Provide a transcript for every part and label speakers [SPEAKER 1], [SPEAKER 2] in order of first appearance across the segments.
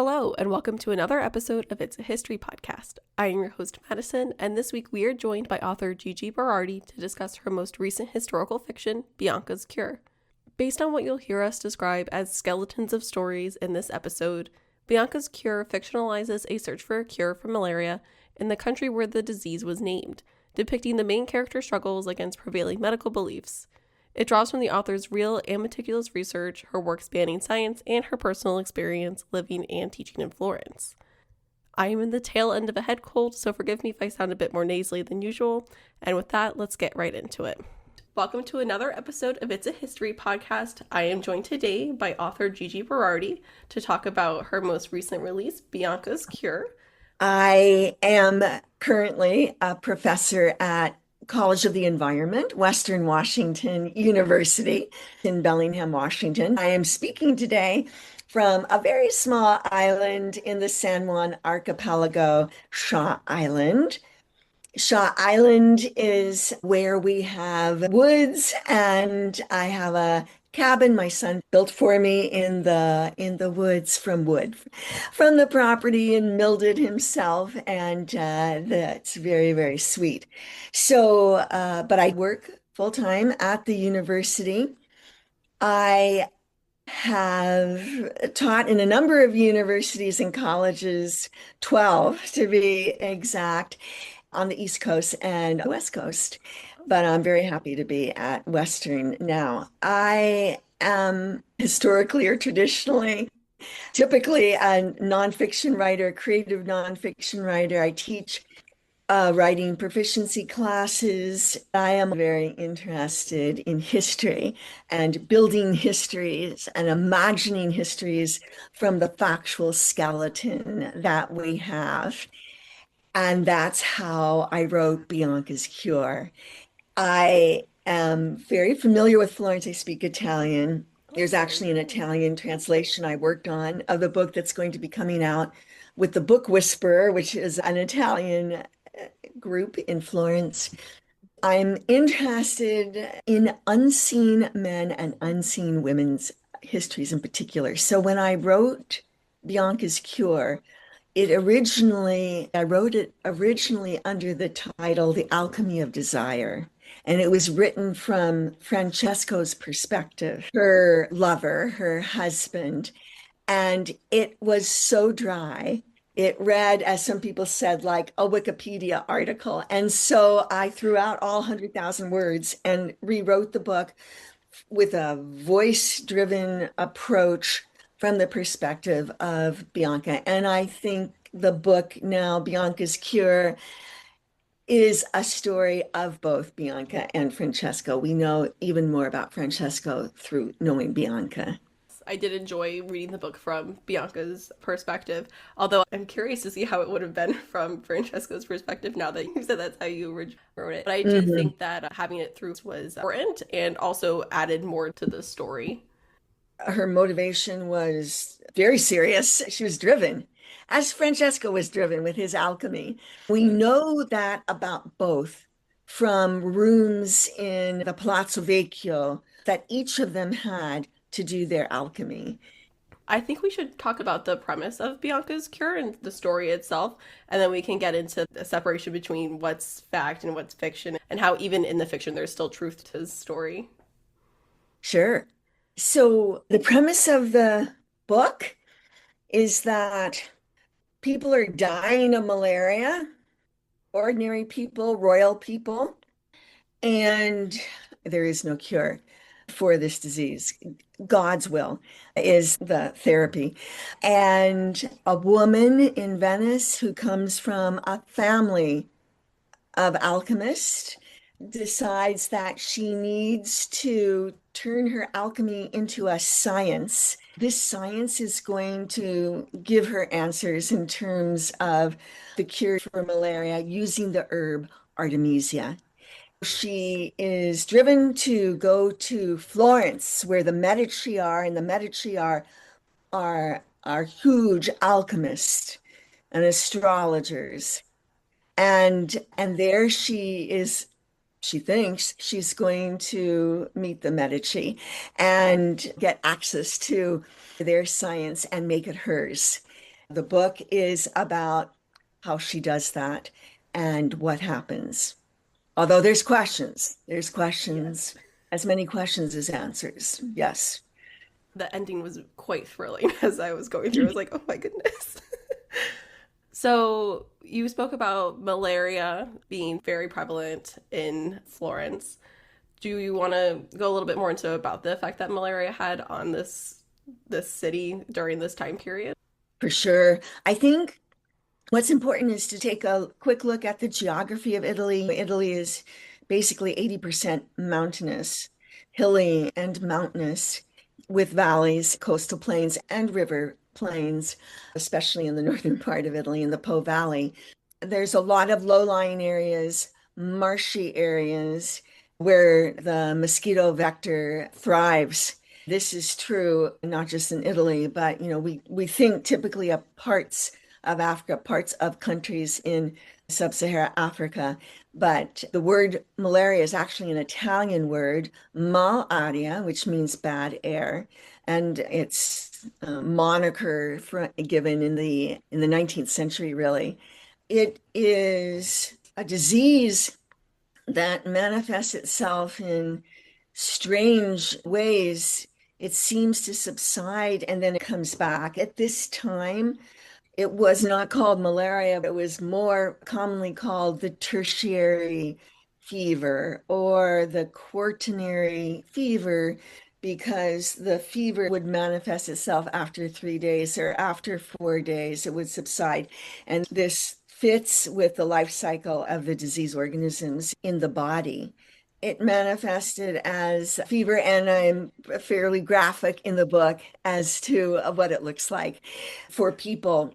[SPEAKER 1] Hello, and welcome to another episode of It's a History podcast. I am your host, Madison, and this week we are joined by author Gigi Berardi to discuss her most recent historical fiction, Bianca's Cure. Based on what you'll hear us describe as skeletons of stories in this episode, Bianca's Cure fictionalizes a search for a cure for malaria in the country where the disease was named, depicting the main character's struggles against prevailing medical beliefs. It draws from the author's real and meticulous research, her work spanning science, and her personal experience living and teaching in Florence. I am in the tail end of a head cold, so forgive me if I sound a bit more nasally than usual, and with that, let's get right into it. Welcome to another episode of It's a History podcast. I am joined today by author Gigi Berardi to talk about her most recent release, Bianca's Cure.
[SPEAKER 2] I am currently a professor at College of the Environment, Western Washington University in Bellingham, Washington. I am speaking today from a very small island in the San Juan archipelago, Shaw Island. Shaw Island is where we have woods, and I have a cabin my son built for me in the woods from the property and milled it himself, and that's very, very sweet. So, but I work full time at the university. I have taught in a number of universities and colleges, 12 to be exact, on the East Coast and West Coast, but I'm very happy to be at Western now. I am historically or traditionally, typically a nonfiction writer, creative nonfiction writer. I teach writing proficiency classes. I am very interested in history and building histories and imagining histories from the factual skeleton that we have. And that's how I wrote Bianca's Cure. I am very familiar with Florence. I speak Italian. There's actually an Italian translation I worked on of the book that's going to be coming out with the Book Whisperer, which is an Italian group in Florence. I'm interested in unseen men and unseen women's histories in particular. So when I wrote Bianca's Cure, I wrote it originally under the title The Alchemy of Desire. And it was written from Francesco's perspective, her lover, her husband. And it was so dry. It read, as some people said, like a Wikipedia article. And so I threw out all 100,000 words and rewrote the book with a voice-driven approach from the perspective of Bianca. And I think the book now, Bianca's Cure, is a story of both Bianca and Francesco. We know even more about Francesco through knowing Bianca.
[SPEAKER 1] I did enjoy reading the book from Bianca's perspective, although I'm curious to see how it would have been from Francesco's perspective now that you said that's how you wrote it. But I do think that having it through was important and also added more to the story.
[SPEAKER 2] Her motivation was very serious. She was driven, as Francesco was driven with his alchemy. We know that about both from rooms in the Palazzo Vecchio that each of them had to do their alchemy.
[SPEAKER 1] I think we should talk about the premise of Bianca's Cure and the story itself, and then we can get into the separation between what's fact and what's fiction, and how even in the fiction there's still truth to the story.
[SPEAKER 2] Sure. So the premise of the book is that people are dying of malaria, ordinary people, royal people, and there is no cure for this disease. God's will is the therapy. And a woman in Venice who comes from a family of alchemists decides that she needs to turn her alchemy into a science. This science is going to give her answers in terms of the cure for malaria using the herb Artemisia. She is driven to go to Florence, where the Medici are, and the Medici are huge alchemists and astrologers. And there she thinks she's going to meet the Medici and get access to their science and make it hers. The book is about how she does that and what happens. Although there's
[SPEAKER 1] Yes.
[SPEAKER 2] questions, as many questions as answers. Yes.
[SPEAKER 1] The ending was quite thrilling as I was going through. I was like, oh my goodness. So, you spoke about malaria being very prevalent in Florence. Do you want to go a little bit more into about the effect that malaria had on this city during this time period?
[SPEAKER 2] For sure. I think what's important is to take a quick look at the geography of Italy. Italy is basically 80% mountainous, hilly and mountainous, with valleys, coastal plains, and river plains, especially in the northern part of Italy in the Po Valley. There's a lot of low-lying areas, marshy areas where the mosquito vector thrives. This is true not just in Italy, but we think typically of parts of Africa, parts of countries in sub-Saharan Africa. But the word malaria is actually an Italian word, malaria, which means bad air, and it's a moniker given in the 19th century, really. It is a disease that manifests itself in strange ways. It seems to subside and then it comes back. At this time, it was not called malaria, it was more commonly called the tertiary fever or the quaternary fever because the fever would manifest itself after 3 days or after 4 days, it would subside. And this fits with the life cycle of the disease organisms in the body. It manifested as fever, and I'm fairly graphic in the book as to what it looks like for people.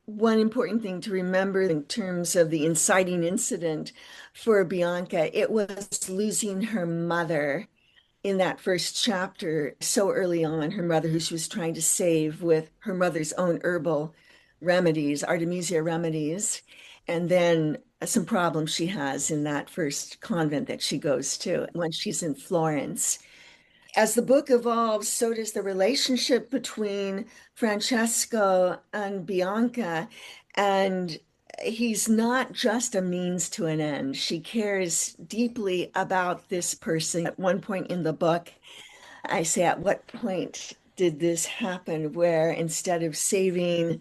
[SPEAKER 2] One important thing to remember in terms of the inciting incident for Bianca, it was losing her mother in that first chapter so early on, her mother, who she was trying to save with her mother's own herbal remedies, Artemisia remedies, and then some problems she has in that first convent that she goes to when she's in Florence. As the book evolves, so does the relationship between Francesco and Bianca. And he's not just a means to an end. She cares deeply about this person. At one point in the book, I say, at what point did this happen? Where instead of saving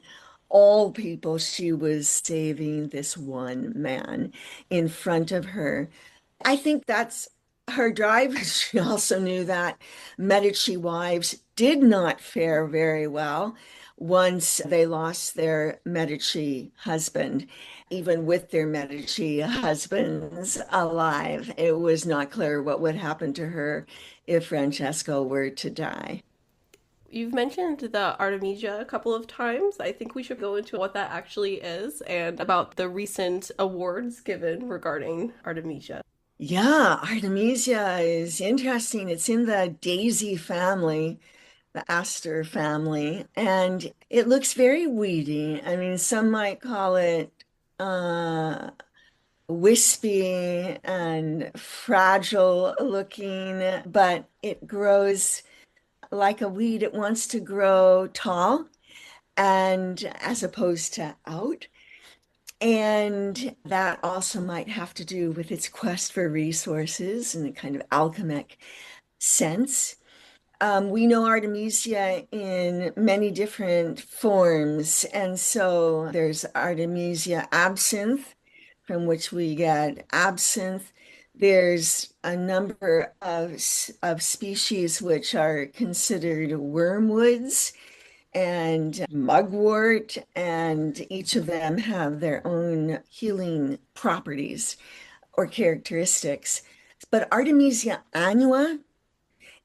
[SPEAKER 2] all people, she was saving this one man in front of her. I think that's her drive. She also knew that Medici wives did not fare very well once they lost their Medici husband. Even with their Medici husbands alive, it was not clear what would happen to her if Francesco were to die.
[SPEAKER 1] You've mentioned the Artemisia a couple of times. I think we should go into what that actually is and about the recent awards given regarding Artemisia.
[SPEAKER 2] Yeah, Artemisia is interesting. It's in the Daisy family, the Astor family, and it looks very weedy. I mean, some might call it wispy and fragile looking, but it grows like a weed. It wants to grow tall and as opposed to out. And that also might have to do with its quest for resources and a kind of alchemic sense. We know Artemisia in many different forms. And so there's Artemisia absinthe, from which we get absinthe. There's a number of species which are considered wormwoods and mugwort, and each of them have their own healing properties or characteristics. But Artemisia annua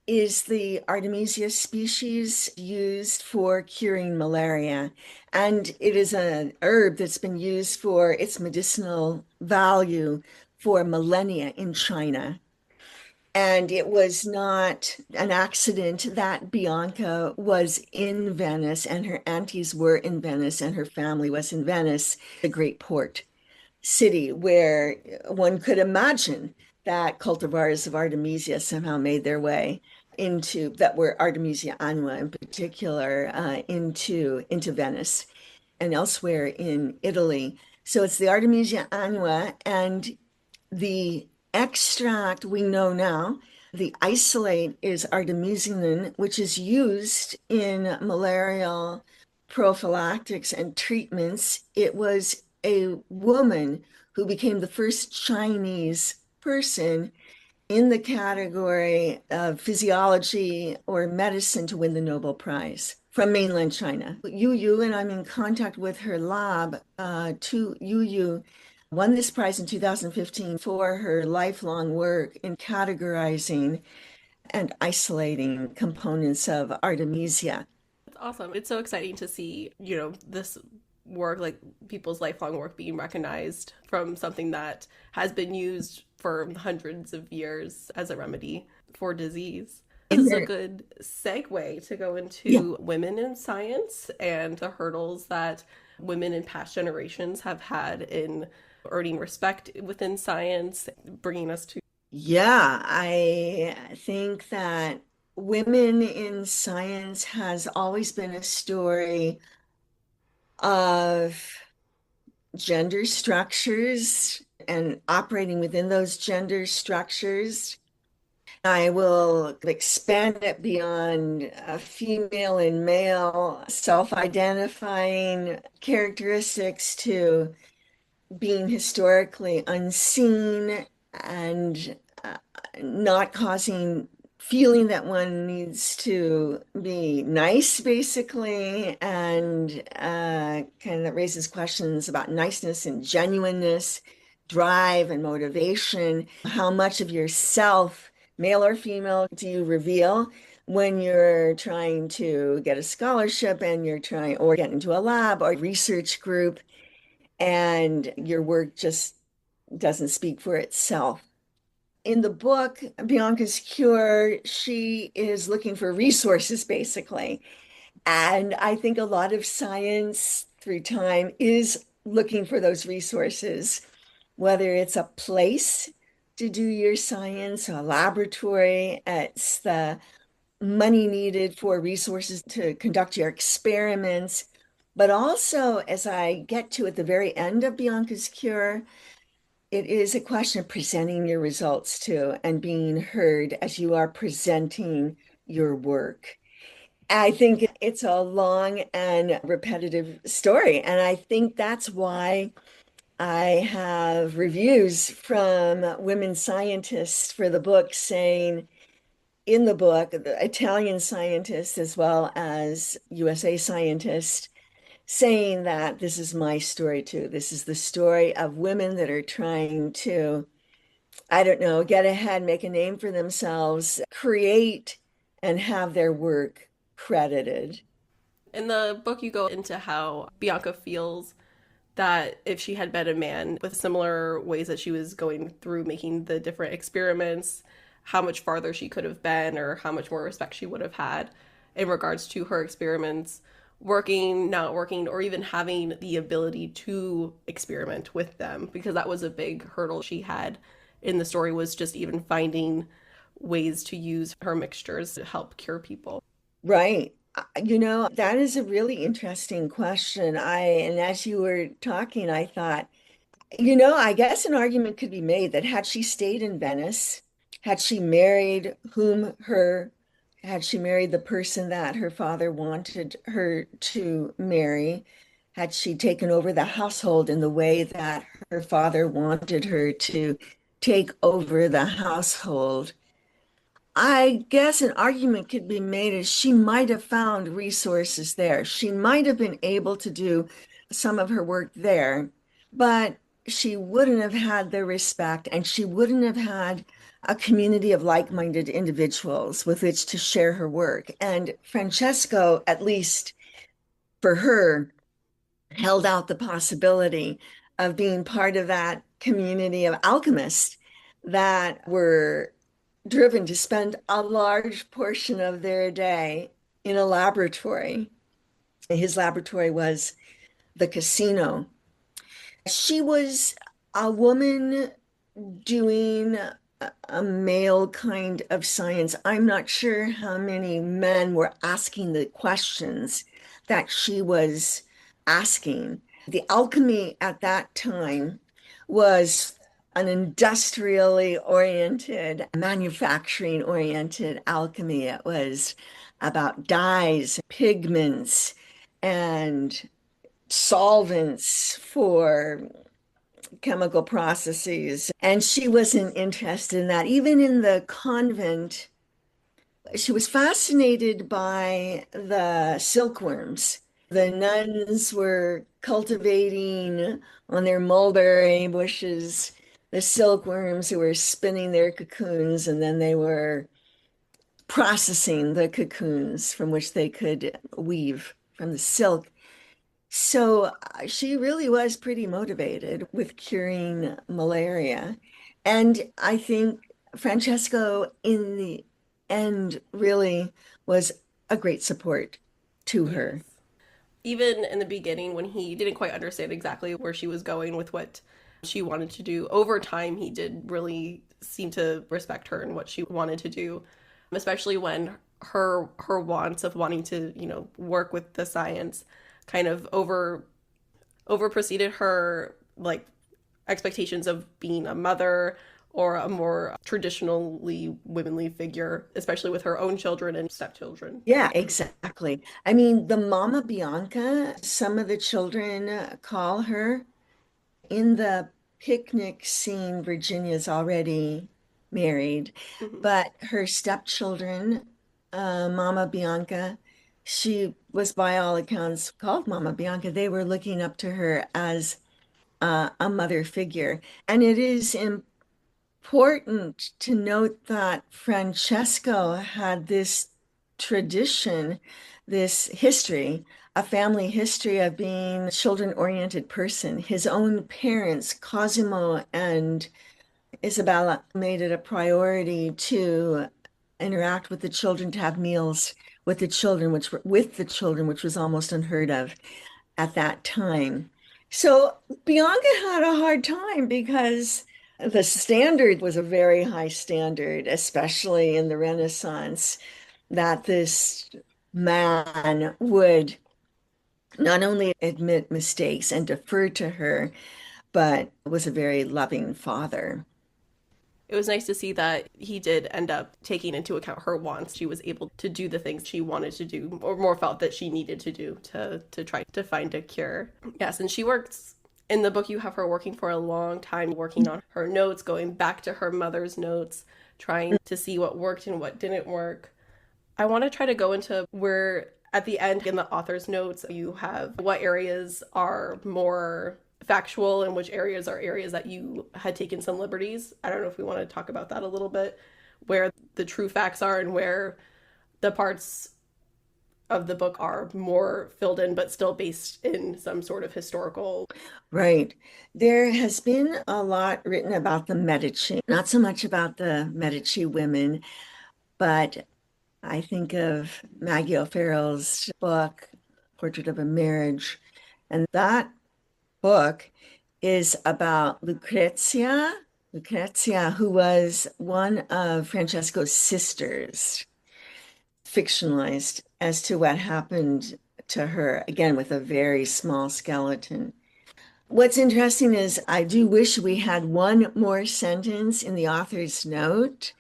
[SPEAKER 2] is the Artemisia species used for curing malaria. And it is an herb that's been used for its medicinal value for millennia in China. And it was not an accident that Bianca was in Venice and her aunties were in Venice and her family was in Venice, the great port city where one could imagine that cultivars of Artemisia somehow made their way into that were Artemisia annua in particular into Venice. and elsewhere in Italy. So it's the Artemisia annua, and the extract we know now, the isolate is artemisinin, which is used in malarial prophylactics and treatments. It was a woman who became the first Chinese person in the category of physiology or medicine to win the Nobel Prize from mainland China. Yu Yu, and I'm in contact with her lab. Yu Yu won this prize in 2015 for her lifelong work in categorizing and isolating components of Artemisia.
[SPEAKER 1] It's awesome. It's so exciting to see, this work, like people's lifelong work being recognized from something that has been used for hundreds of years as a remedy for disease. This
[SPEAKER 2] In
[SPEAKER 1] is a
[SPEAKER 2] her,
[SPEAKER 1] good segue to go
[SPEAKER 2] yeah,
[SPEAKER 1] into women in science and the hurdles that women in past generations have had in earning respect within science, bringing us to.
[SPEAKER 2] yeah, I think that women in science has always been a story of gender structures and operating within those gender structures. I will expand it beyond female and male self-identifying characteristics to being historically unseen and uh, not causing feeling that one needs to be nice, basically, and kind of raises questions about niceness and genuineness, drive and motivation. How much of yourself, male or female, do you reveal when you're trying to get a scholarship and you're trying or get into a lab or research group and your work just doesn't speak for itself? In the book, Bianca's Cure, she is looking for resources basically. And I think a lot of science through time is looking for those resources, whether it's a place to do your science, a laboratory, it's the money needed for resources to conduct your experiments. But also, as I get to at the very end of Bianca's Cure, it is a question of presenting your results too and being heard as you are presenting your work. I think it's a long and repetitive story. And I think that's why I have reviews from women scientists for the book saying, in the book, the Italian scientists as well as USA scientists saying that this is my story too. This is the story of women that are trying to, I don't know, get ahead, make a name for themselves, create and have their work credited.
[SPEAKER 1] In the book, you go into how Bianca feels that if she had been a man with similar ways that she was going through making the different experiments, how much farther she could have been or how much more respect she would have had in regards to her experiments, working, not working, or even having the ability to experiment with them, because that was a big hurdle she had in the story, was just even finding ways to use her mixtures to help cure people.
[SPEAKER 2] Right. That is a really interesting question. And as you were talking, I thought, I guess an argument could be made that had she stayed in Venice, had she married had she married the person that her father wanted her to marry, had she taken over the household in the way that her father wanted her to take over the household, I guess an argument could be made is she might have found resources there. She might have been able to do some of her work there, but she wouldn't have had the respect and she wouldn't have had a community of like-minded individuals with which to share her work. And Francesco, at least for her, held out the possibility of being part of that community of alchemists that were driven to spend a large portion of their day in a laboratory. His laboratory was the casino. She was a woman doing a male kind of science. I'm not sure how many men were asking the questions that she was asking. The alchemy at that time was an industrially oriented, manufacturing oriented alchemy. It was about dyes, pigments, and solvents for chemical processes. And she wasn't interested in that. Even in the convent, she was fascinated by the silkworms. The nuns were cultivating on their mulberry bushes the silkworms who were spinning their cocoons, and then they were processing the cocoons from which they could weave from the silk. So she really was pretty motivated with curing malaria. And I think Francesco, in the end, really was a great support to
[SPEAKER 1] Yes.
[SPEAKER 2] her.
[SPEAKER 1] Even in the beginning, when he didn't quite understand exactly where she was going with what she wanted to do, over time, he did really seem to respect her and what she wanted to do, especially when her wants of wanting to, work with the science kind of over preceded her like expectations of being a mother or a more traditionally womanly figure, especially with her own children and stepchildren.
[SPEAKER 2] Yeah, exactly. I mean, the Mama Bianca, some of the children call her. In the picnic scene, Virginia's already married,
[SPEAKER 1] Mm-hmm.
[SPEAKER 2] but her stepchildren, Mama Bianca, she was by all accounts called Mama Bianca. They were looking up to her as a mother figure. And it is important to note that Francesco had this tradition, this history, a family history of being a children-oriented person. His own parents, Cosimo and Isabella, made it a priority to interact with the children, to have meals with the children, which was almost unheard of at that time. So Bianca had a hard time because the standard was a very high standard, especially in the Renaissance, that this man would not only admit mistakes and defer to her, but was a very loving father.
[SPEAKER 1] It was nice to see that he did end up taking into account her wants. She was able to do the things she wanted to do, or more felt that she needed to do to try to find a cure. Yes, and she works in the book. You have her working for a long time, working on her notes, going back to her mother's notes, trying to see what worked and what didn't work. I want to try to go into where at the end in the author's notes you have what areas are more factual and which areas are areas that you had taken some liberties. I don't know if we want to talk about that a little bit, where the true facts are and where the parts of the book are more filled in but still based in some sort of historical.
[SPEAKER 2] Right. There has been a lot written about the Medici, not so much about the Medici women, but I think of Maggie O'Farrell's book, Portrait of a Marriage. And that book is about Lucrezia, who was one of Francesco's sisters, fictionalized as to what happened to her, again, with a very small skeleton. What's interesting is I do wish we had one more sentence in the author's note.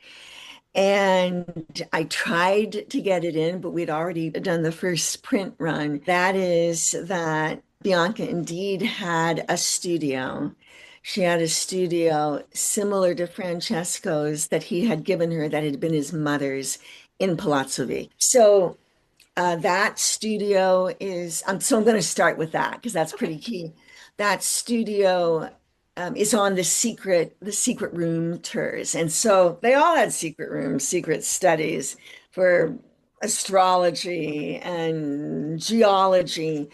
[SPEAKER 2] And I tried to get it in, but we'd already done the first print run. That is that Bianca indeed had a studio. She had a studio similar to Francesco's that he had given her, that had been his mother's in Palazzo V. So that studio is, so I'm going to start with that because that's
[SPEAKER 1] Okay.
[SPEAKER 2] pretty key. That studio is on the secret room tours. And so they all had secret rooms, secret studies for astrology and geology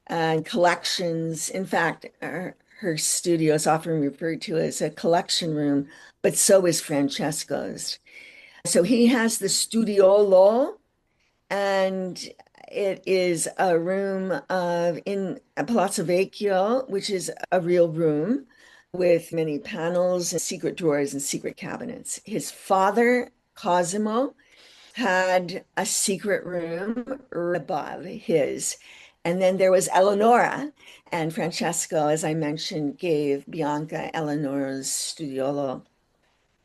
[SPEAKER 2] and collections. In fact, her studio is often referred to as a collection room, but so is Francesco's. So he has the studiolo, and it is a room in Palazzo Vecchio, which is a real room with many panels and secret drawers and secret cabinets. His father, Cosimo, had a secret room above his, And then there was Eleonora, and Francesco, as I mentioned, gave Bianca Eleonora's studiolo.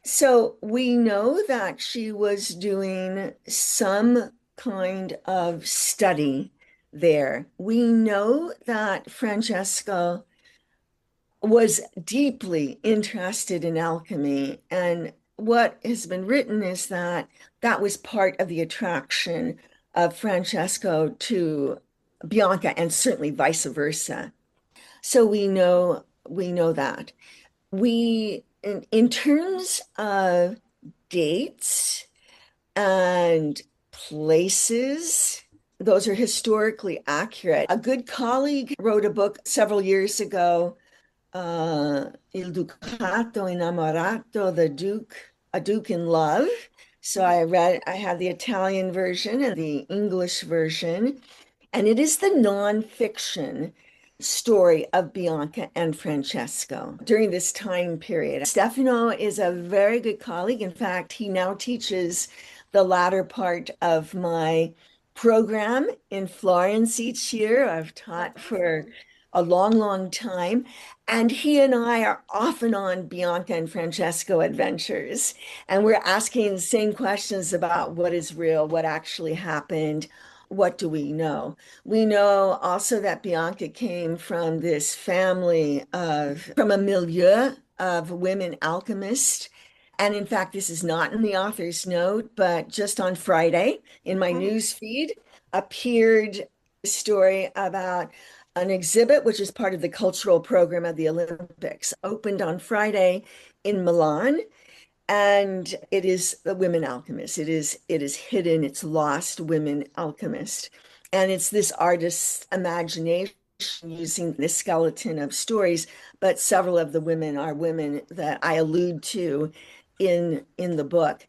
[SPEAKER 2] So we know that she was doing some kind of study there. We know that Francesco was deeply interested in alchemy. And what has been written is that that was part of the attraction of Francesco to Bianca, and certainly vice versa. So we know that. In terms of dates and places, those are historically accurate. A good colleague wrote a book several years ago, Il Ducato Innamorato, A Duke in Love. So I have the Italian version and the English version, and it is the nonfiction story of Bianca and Francesco during this time period. Stefano is a very good colleague. In fact, he now teaches the latter part of my program in Florence each year. I've taught for a long, long time. And he and I are often on Bianca and Francesco adventures. And we're asking the same questions about what is real, what actually happened, what do we know? We know also that Bianca came from this family from a milieu of women alchemists. And in fact, this is not in the author's note, but just on Friday in my
[SPEAKER 1] Mhm.
[SPEAKER 2] news feed appeared a story about an exhibit, which is part of the cultural program of the Olympics, opened on Friday in Milan. And it is the women alchemist. It is hidden, it's lost women alchemist. And it's this artist's imagination using the skeleton of stories, but several of the women are women that I allude to in the book.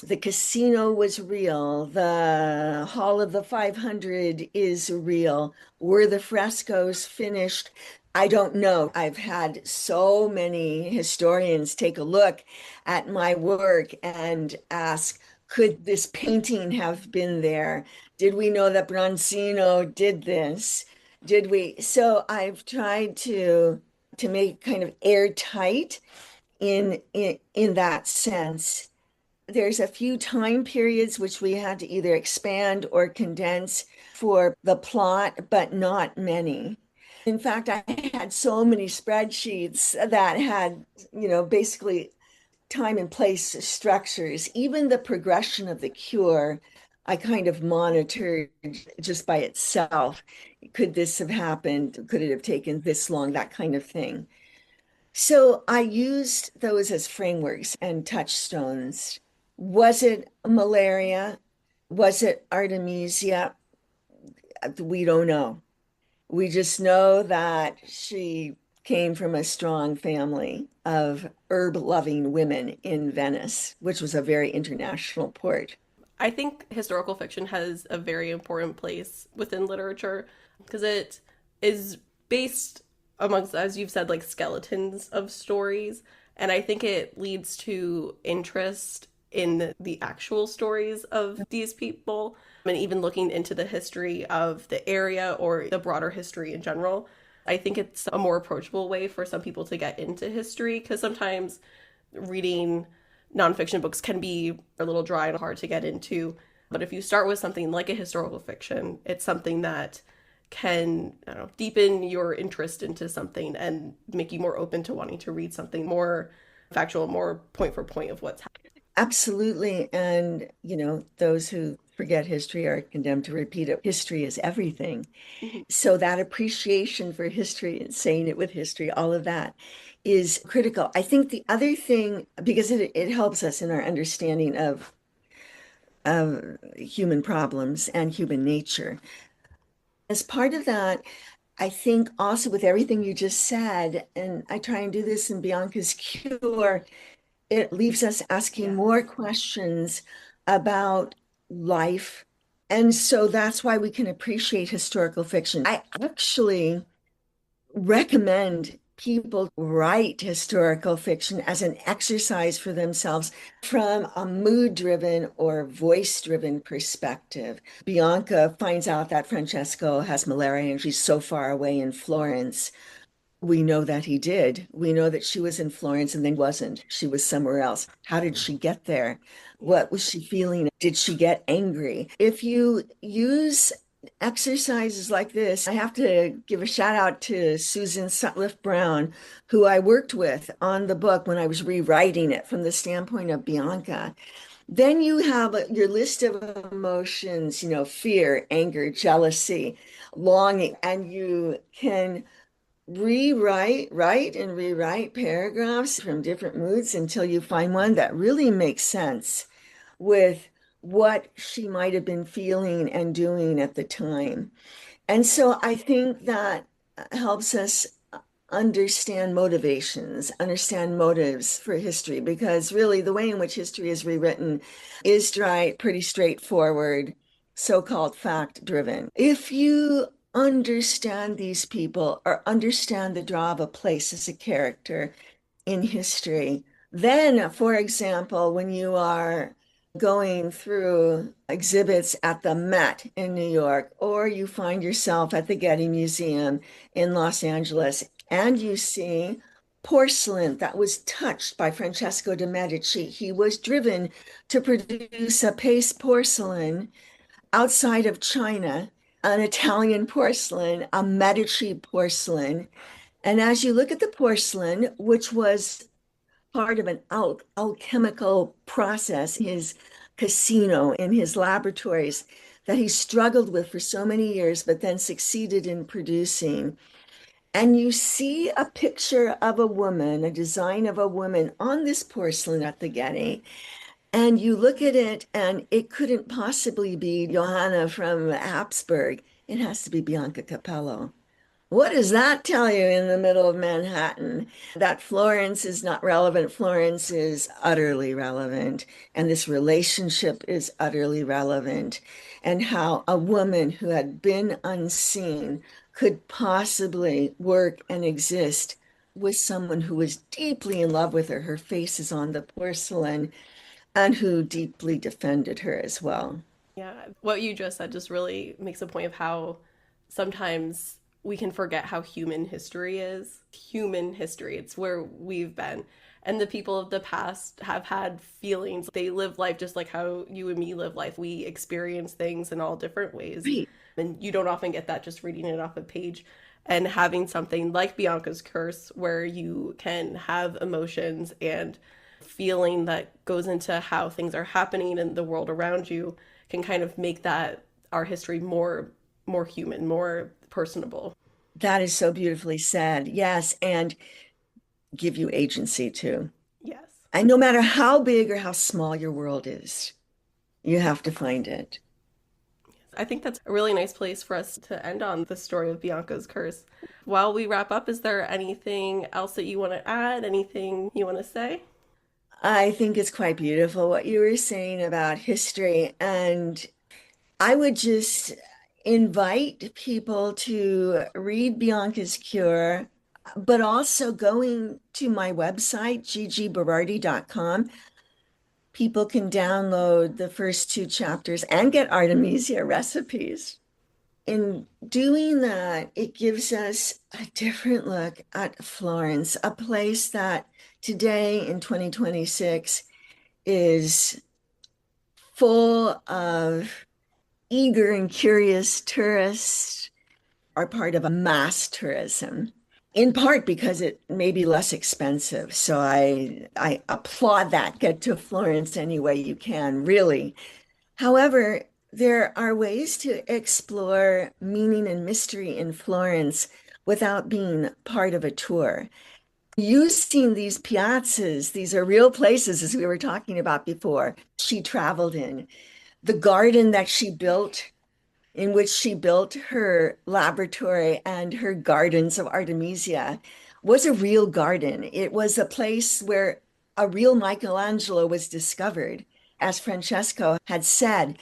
[SPEAKER 2] The casino was real. The Hall of the 500 is real. Were the frescoes finished? I don't know. I've had so many historians take a look at my work and ask, could this painting have been there? Did we know that Bronzino did this? Did we? So I've tried to make kind of airtight in that sense. There's a few time periods which we had to either expand or condense for the plot, but not many. In fact, I had so many spreadsheets that had, basically time and place structures. Even the progression of the cure, I kind of monitored just by itself. Could this have happened? Could it have taken this long? That kind of thing. So I used those as frameworks and touchstones. Was it malaria? Was it Artemisia? We don't know. We just know that she came from a strong family of herb-loving women in Venice, which was a very international port.
[SPEAKER 1] I think historical fiction has a very important place within literature because it is based amongst, as you've said, like skeletons of stories. And I think it leads to interest in the actual stories of these people and even looking into the history of the area or the broader history in general. I think it's a more approachable way for some people to get into history because sometimes reading nonfiction books can be a little dry and hard to get into. But if you start with something like a historical fiction, it's something that can, I don't know, deepen your interest into something and make you more open to wanting to read something more factual, more point for point of what's happening.
[SPEAKER 2] Absolutely. And, those who forget history are condemned to repeat it. History is everything.
[SPEAKER 1] Mhm.
[SPEAKER 2] So that appreciation for history and saying it with history, all of that is critical. I think the other thing, because it helps us in our understanding of human problems and human nature. As part of that, I think also with everything you just said, and I try and do this in Bianca's Cure, it leaves us asking
[SPEAKER 1] Yes.
[SPEAKER 2] more questions about life. And so that's why we can appreciate historical fiction. I actually recommend people write historical fiction as an exercise for themselves from a mood-driven or voice-driven perspective. Bianca finds out that Francesco has malaria and she's so far away in Florence. We know that he did. We know that she was in Florence and then wasn't. She was somewhere else. How did she get there?
[SPEAKER 1] Yeah.
[SPEAKER 2] What was she feeling? Did she get angry? If you use exercises like this, I have to give a shout out to Susan Sutcliffe Brown, who I worked with on the book when I was rewriting it from the standpoint of Bianca. Then you have your list of emotions, fear, anger, jealousy, longing, and you can write and rewrite paragraphs from different moods until you find one that really makes sense with what she might have been feeling and doing at the time. And so I think that helps us understand motivations, understand motives for history, because really the way in which history is rewritten is pretty straightforward, so-called fact-driven. If you understand these people or understand the draw of a place as a character in history, then, for example, when you are going through exhibits at the Met in New York, or you find yourself at the Getty Museum in Los Angeles, and you see porcelain that was touched by Francesco de' Medici. He was driven to produce a paste porcelain outside of China, an Italian porcelain, a Medici porcelain. And as you look at the porcelain, which was part of an alchemical process, his casino in his laboratories that he struggled with for so many years, but then succeeded in producing. And you see a picture of a woman, a design of a woman on this porcelain at the Getty, and you look at it, and it couldn't possibly be Johanna from Habsburg. It has to be Bianca Capello. What does that tell you in the middle of Manhattan? That Florence is not relevant. Florence is utterly relevant. And this relationship is utterly relevant. And how a woman who had been unseen could possibly work and exist with someone who was deeply in love with her. Her face is on the porcelain, and who deeply defended her as well.
[SPEAKER 1] Yeah, what you just said just really makes a point of how sometimes we can forget how human history is. Human history, it's where we've been. And the people of the past have had feelings. They live life just like how you and me live life. We experience things in all different ways.
[SPEAKER 2] Right.
[SPEAKER 1] And you don't often get that just reading it off a page. And having something like Bianca's Curse, where you can have emotions and feeling that goes into how things are happening in the world around you, can kind of make that our history more human, more personable.
[SPEAKER 2] That is so beautifully said. Yes. And give you agency too.
[SPEAKER 1] Yes.
[SPEAKER 2] And no matter how big or how small your world is, you have to find it.
[SPEAKER 1] I think that's a really nice place for us to end on the story of Bianca's Curse. While we wrap up, is there anything else that you want to add? Anything you want to say?
[SPEAKER 2] I think it's quite beautiful what you were saying about history. And I would just invite people to read Bianca's Cure, but also going to my website, gigiberardi.com. People can download the first two chapters and get Artemisia recipes. In doing that, it gives us a different look at Florence, a place that today in 2026 is full of eager and curious tourists, are part of a mass tourism, in part because it may be less expensive. So I applaud that. Get to Florence any way you can, really. However, there are ways to explore meaning and mystery in Florence without being part of a tour. Using these piazzas, these are real places, as we were talking about before, she traveled in. The garden that she built, in which she built her laboratory and her gardens of Artemisia, was a real garden. It was a place where a real Michelangelo was discovered. As Francesco had said,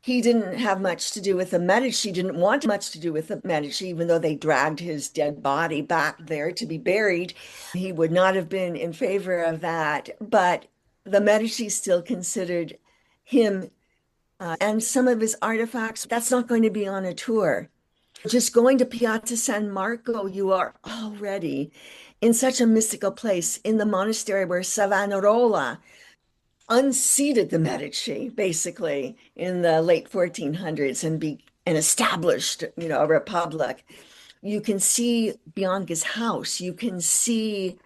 [SPEAKER 2] He didn't have much to do with the Medici, didn't want much to do with the Medici, even though they dragged his dead body back there to be buried. He would not have been in favor of that. But the Medici still considered him and some of his artifacts. That's not going to be on a tour. Just going to Piazza San Marco, you are already in such a mystical place in the monastery where Savonarola unseated the Medici basically in the late 1400s and established, a republic. You can see Bianca's house. You can see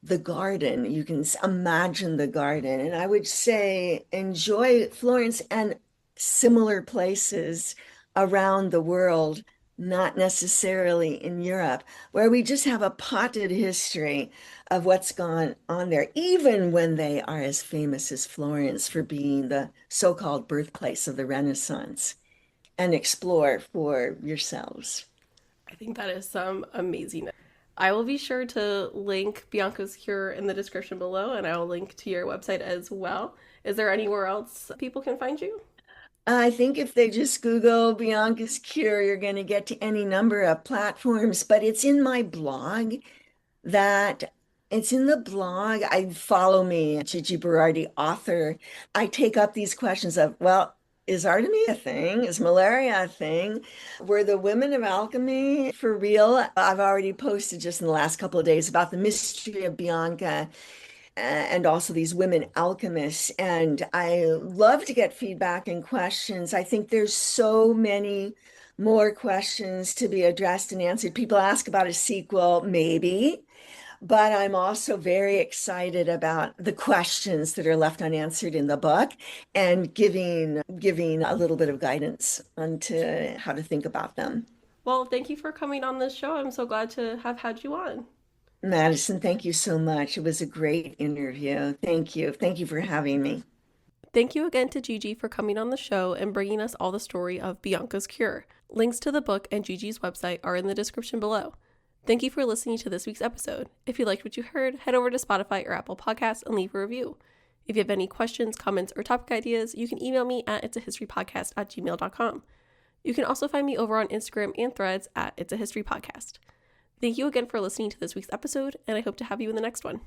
[SPEAKER 2] the garden. You can imagine the garden. And I would say enjoy Florence and similar places around the world, not necessarily in Europe, where we just have a potted history of what's gone on there, even when they are as famous as Florence for being the so-called birthplace of the Renaissance. And explore for yourselves.
[SPEAKER 1] I think that is some amazing. I will be sure to link Bianca's Cure in the description below, and I will link to your website as well. Is there anywhere else people can find you?
[SPEAKER 2] I think if they just Google Bianca's Cure, you're going to get to any number of platforms, but it's in my blog that it's in the blog. I follow me, Gigi Berardi, author. I take up these questions of, well, is Artemisia a thing? Is malaria a thing? Were the women of alchemy for real? I've already posted just in the last couple of days about the mystery of Bianca and also these women alchemists. And I love to get feedback and questions. I think there's so many more questions to be addressed and answered. People ask about a sequel, maybe. But I'm also very excited about the questions that are left unanswered in the book and giving a little bit of guidance onto how to think about them.
[SPEAKER 1] Well, thank you for coming on this show. I'm so glad to have had you on.
[SPEAKER 2] Madison, thank you so much. It was a great interview. Thank you. Thank you for having me.
[SPEAKER 1] Thank you again to Gigi for coming on the show and bringing us all the story of Bianca's Cure. Links to the book and Gigi's website are in the description below. Thank you for listening to this week's episode. If you liked what you heard, head over to Spotify or Apple Podcasts and leave a review. If you have any questions, comments, or topic ideas, you can email me at itsahistorypodcast@gmail.com. You can also find me over on Instagram and Threads at It's a History Podcast. Thank you again for listening to this week's episode, and I hope to have you in the next one.